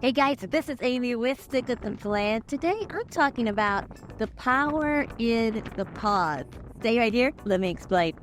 Hey guys, this is Amy with Stick with the Plan. Today I'm talking about the power in the pause. Stay right here, let me explain.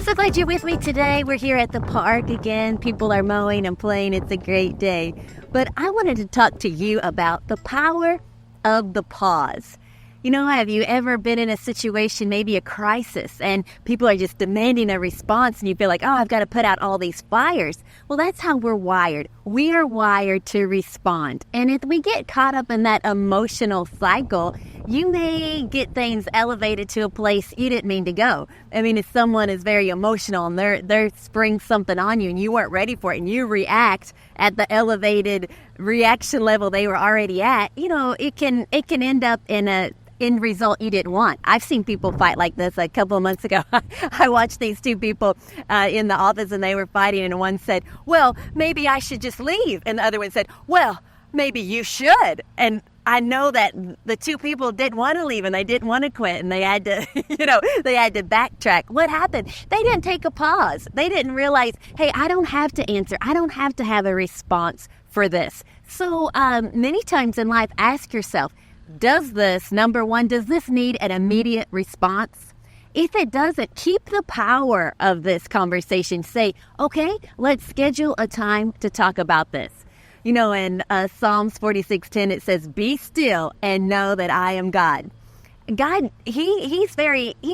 So glad you're with me today. We're here at the park again. People are mowing and playing. It's a great day. But I wanted to talk to you about the power of the pause. You know, have you ever been in a situation, maybe a crisis, and people are just demanding a response and you feel like, oh, I've got to put out all these fires? Well, that's how we're wired. We are wired to respond. And if we get caught up in that emotional cycle, you may get things elevated to a place you didn't mean to go. I mean, if someone is very emotional and they're spring something on you and you weren't ready for it and you react at the elevated reaction level they were already at, you know, it can end up in a end result you didn't want. I've seen people fight like this. A couple of months ago, I watched these two people in the office and they were fighting, and one said, well, maybe I should just leave. And the other one said, well, maybe you should. And I know that the two people didn't want to leave and they didn't want to quit, and they had to, they had to backtrack. What happened? They didn't take a pause. They didn't realize, hey, I don't have to answer. I don't have to have a response for this. So many times in life, ask yourself, does this need an immediate response? If it doesn't, keep the power of this conversation. Say, okay, let's schedule a time to talk about this. You know, in Psalms 46:10, it says, be still and know that I am God. God, he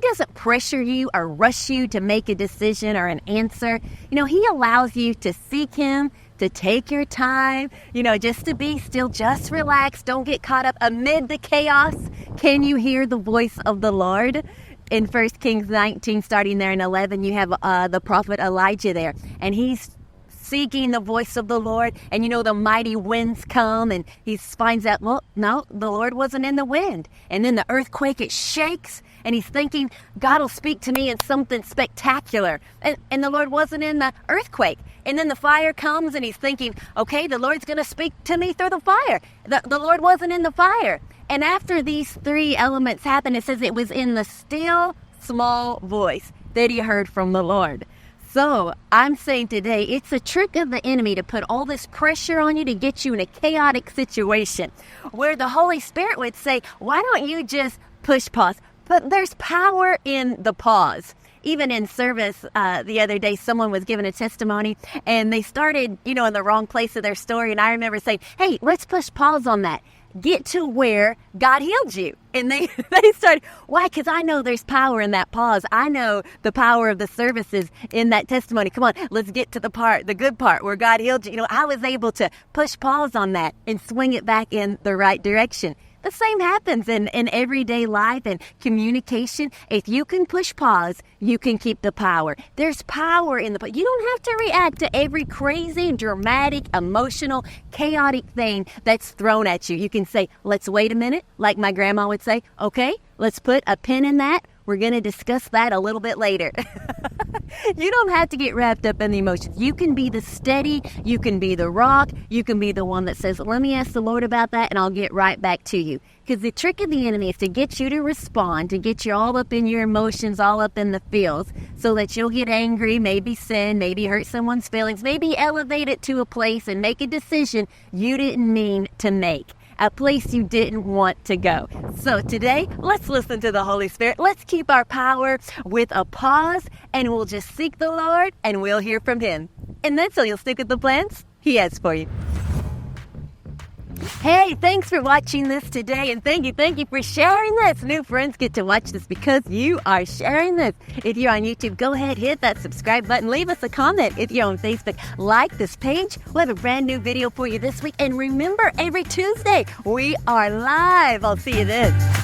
doesn't pressure you or rush you to make a decision or an answer. You know, he allows you to seek him, to take your time, just to be still, just relax. Don't get caught up amid the chaos. Can you hear the voice of the Lord? In 1 Kings 19, starting there in 11, you have the prophet Elijah there, and he's seeking the voice of the Lord, and the mighty winds come, and he finds out, well, no, the Lord wasn't in the wind. And then the earthquake, it shakes, and he's thinking, God will speak to me in something spectacular. And the Lord wasn't in the earthquake. And then the fire comes, and he's thinking, okay, the Lord's going to speak to me through the fire. The Lord wasn't in the fire. And after these three elements happened, it says it was in the still, small voice that he heard from the Lord. So I'm saying today, it's a trick of the enemy to put all this pressure on you to get you in a chaotic situation where the Holy Spirit would say, why don't you just push pause? But there's power in the pause. Even in service the other day, someone was giving a testimony and they started, in the wrong place of their story. And I remember saying, hey, let's push pause on that. Get to where God healed you. And they started, why? Because I know there's power in that pause. I know the power of the services in that testimony. Come on, let's get to the good part where God healed you. I was able to push pause on that and swing it back in the right direction. The same happens in everyday life and communication. If you can push pause, you can keep the power. There's power in the pause. You don't have to react to every crazy, dramatic, emotional, chaotic thing that's thrown at you. You can say, let's wait a minute, like my grandma would say, okay, let's put a pin in that. We're going to discuss that a little bit later. You don't have to get wrapped up in the emotions. You can be the steady, you can be the rock, you can be the one that says, let me ask the Lord about that and I'll get right back to you. Because the trick of the enemy is to get you to respond, to get you all up in your emotions, all up in the feels, so that you'll get angry, maybe sin, maybe hurt someone's feelings, maybe elevate it to a place and make a decision you didn't mean to make. A place you didn't want to go. So today, let's listen to the Holy Spirit. Let's keep our power with a pause, and we'll just seek the Lord, and we'll hear from him. And then so you'll stick with the plans he has for you. Hey, thanks for watching this today, and thank you for sharing this. New friends get to watch this because you are sharing this. If you're on YouTube, go ahead, hit that subscribe button. Leave us a comment. If you're on Facebook, like this page. We'll have a brand new video for you this week. And remember, every Tuesday, we are live. I'll see you then.